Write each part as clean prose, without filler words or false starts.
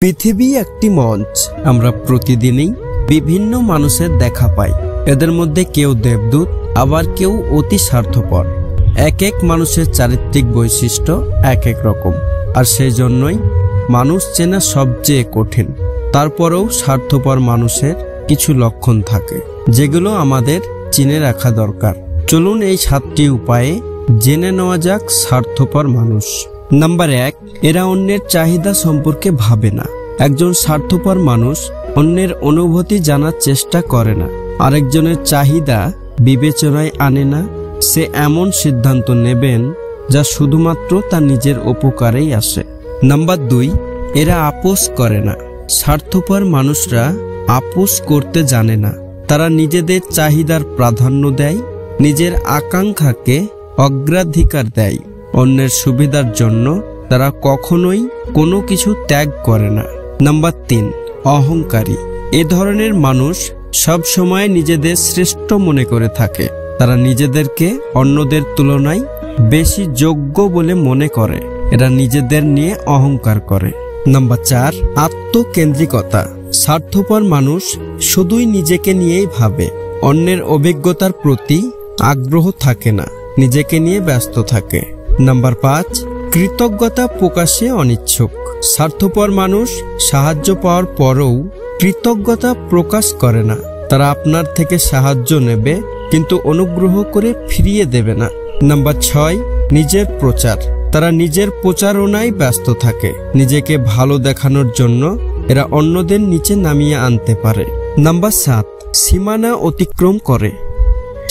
পৃথিবী একটি মঞ্চ। আমরা প্রতিদিনই বিভিন্ন মানুষের দেখা পাই। এদের মধ্যে কেউ দেবদূত, আবার কেউ অতি স্বার্থপর। এক এক মানুষের চারিত্রিক বৈশিষ্ট্য এক এক রকম, আর সেই জন্যই মানুষ চেনা সবচেয়ে কঠিন। তারপরেও স্বার্থপর মানুষের কিছু লক্ষণ থাকে, যেগুলো আমাদের চিনে রাখা দরকার। চলুন এই 7টি উপায়ে জেনে নেওয়া যাক স্বার্থপর মানুষ। নাম্বার 1, এরা অন্যের চাহিদা সম্পর্কে ভাবে না। একজন স্বার্থপর মানুষ অন্যের অনুভূতি জানার চেষ্টা করে না, আরেকজনের চাহিদা বিবেচনায় আনে না। সে এমন সিদ্ধান্ত নেবেন যা শুধুমাত্র তার নিজের উপকারেই আসে। নাম্বার 2, এরা আপোষ করে না। স্বার্থপর মানুষরা আপোষ করতে জানে না। তারা নিজেদের চাহিদার প্রাধান্য দেয়, নিজের আকাঙ্ক্ষাকে অগ্রাধিকার দেয়। অন্যের সুবিধার জন্য তারা কখনোই কোনো কিছু ত্যাগ করে না। নাম্বার 3, অহংকারী। এ ধরনের মানুষ সব সময় নিজেদের শ্রেষ্ঠ মনে করে থাকে। তারা নিজেদেরকে অন্যদের তুলনায় বেশি যোগ্য বলে মনে করে। এরা নিজেদের নিয়ে অহংকার করে। নাম্বার 4, আত্মকেন্দ্রিকতা। স্বার্থপর মানুষ শুধুই নিজেকে নিয়েই ভাবে। অন্যের অভিজ্ঞতার প্রতি আগ্রহ থাকে না, নিজেকে নিয়ে ব্যস্ত থাকে। নাম্বার 5, কৃতজ্ঞতা প্রকাশে অনিচ্ছুক। স্বার্থপর মানুষ সাহায্য পাওয়ার পরেও কৃতজ্ঞতা প্রকাশ করে না। তারা আপনার থেকে সাহায্য নেবে, কিন্তু অনুগ্রহ করে ফিরিয়ে দেবে না। নাম্বার 6, নিজের প্রচার। তারা নিজের প্রচারণায় ব্যস্ত থাকে। নিজেকে ভালো দেখানোর জন্য এরা অন্যদের নিচে নামিয়ে আনতে পারে। নাম্বার 7, সীমানা অতিক্রম করে।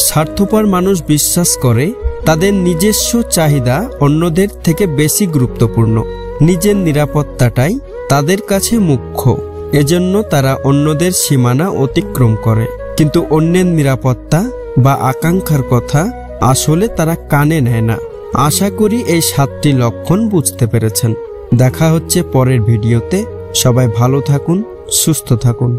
স্বার্থপর মানুষ বিশ্বাস করে তাদের নিজস্ব চাহিদা অন্যদের থেকে বেশি গুরুত্বপূর্ণ। নিজের নিরাপত্তাটাই তাদের কাছে মুখ্য। এজন্য তারা অন্যদের সীমানা অতিক্রম করে, কিন্তু অন্যের নিরাপত্তা বা আকাঙ্ক্ষার কথা আসলে তারা কানে নেয় না। আশা করি এই 7টি লক্ষণ বুঝতে পেরেছেন। দেখা হচ্ছে পরের ভিডিওতে। সবাই ভালো থাকুন, সুস্থ থাকুন।